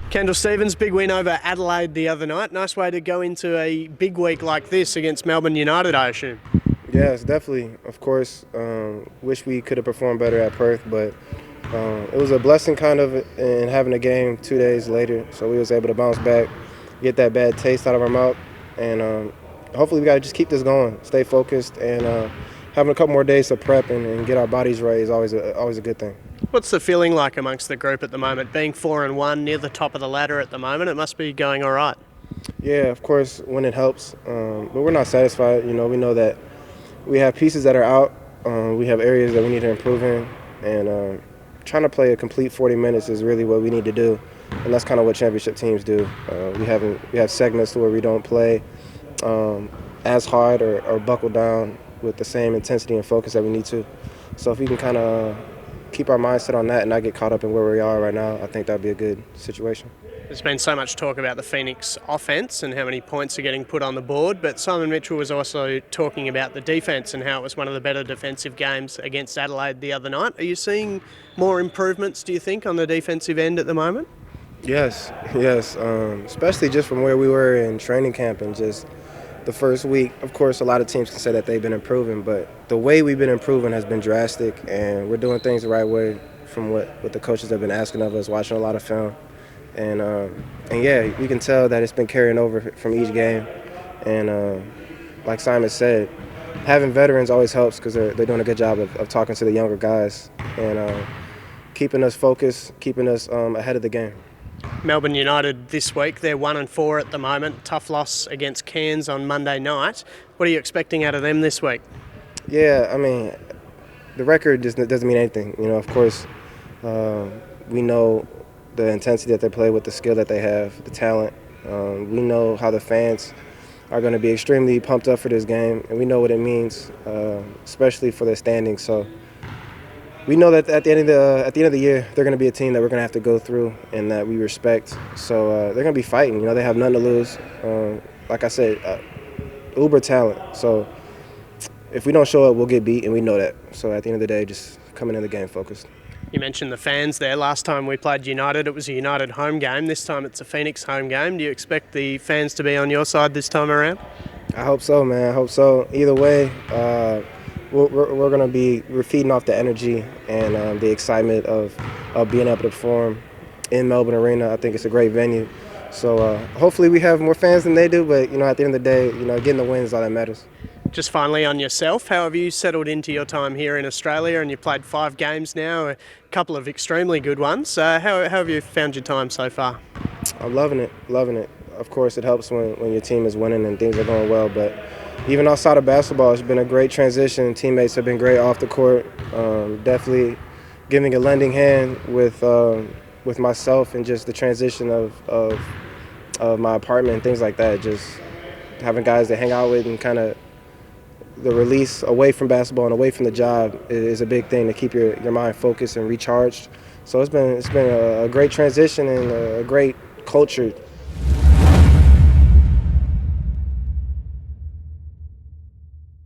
Kendall Stephens, big win over Adelaide the other night. Nice way to go into a big week like this against Melbourne United, I assume. Yes, definitely. Of course, wish we could have performed better at Perth, but it was a blessing kind of in having a game 2 days later, so we was able to bounce back, get that bad taste out of our mouth, and hopefully we got to just keep this going, stay focused, and having a couple more days to prep and get our bodies right is always a good thing. What's the feeling like amongst the group at the moment? Being 4-1, near the top of the ladder at the moment, it must be going all right. Yeah, of course, when it helps, but we're not satisfied. We know that we have pieces that are out. We have areas that we need to improve in, and trying to play a complete 40 minutes is really what we need to do, and that's kind of what championship teams do. We have segments where we don't play as hard or buckle down with the same intensity and focus that we need to. So if we can kind of keep our mindset on that and not get caught up in where we are right now, I think that would be a good situation. There's been so much talk about the Phoenix offence and how many points are getting put on the board, but Simon Mitchell was also talking about the defence and how it was one of the better defensive games against Adelaide the other night. Are you seeing more improvements, do you think, on the defensive end at the moment? Yes, especially just from where we were in training camp and just the first week. Of course, a lot of teams can say that they've been improving, but the way we've been improving has been drastic, and we're doing things the right way from what the coaches have been asking of us, watching a lot of film. And yeah, you can tell that it's been carrying over from each game. And like Simon said, having veterans always helps because they're doing a good job of talking to the younger guys and keeping us focused, keeping us ahead of the game. Melbourne United this week, they're 1-4 at the moment. Tough loss against Cairns on Monday night. What are you expecting out of them this week? Yeah, I mean, the record just doesn't mean anything. Of course, we know the intensity that they play with, the skill that they have, the talent. We know how the fans are going to be extremely pumped up for this game, and we know what it means, especially for their standings. So we know that at the end of the year, they're going to be a team that we're going to have to go through and that we respect. So they're going to be fighting. They have nothing to lose. Like I said, uber talent. So if we don't show up, we'll get beat, and we know that. So at the end of the day, just coming in the game focused. You mentioned the fans there. Last time we played United, it was a United home game. This time it's a Phoenix home game. Do you expect the fans to be on your side this time around? I hope so, man. I hope so. Either way, we're feeding off the energy and the excitement of being able to perform in Melbourne Arena. I think it's a great venue. So hopefully we have more fans than they do, but at the end of the day, getting the win is all that matters. Just finally on yourself, how have you settled into your time here in Australia? And you've played 5 games now, a couple of extremely good ones. How have you found your time so far? I'm loving it. Of course, it helps when your team is winning and things are going well, but even outside of basketball, it's been a great transition. Teammates have been great off the court. Definitely giving a lending hand with myself and just the transition of my apartment and things like that. Just having guys to hang out with and kind of the release away from basketball and away from the job is a big thing to keep your mind focused and recharged. So it's been a great transition and a great culture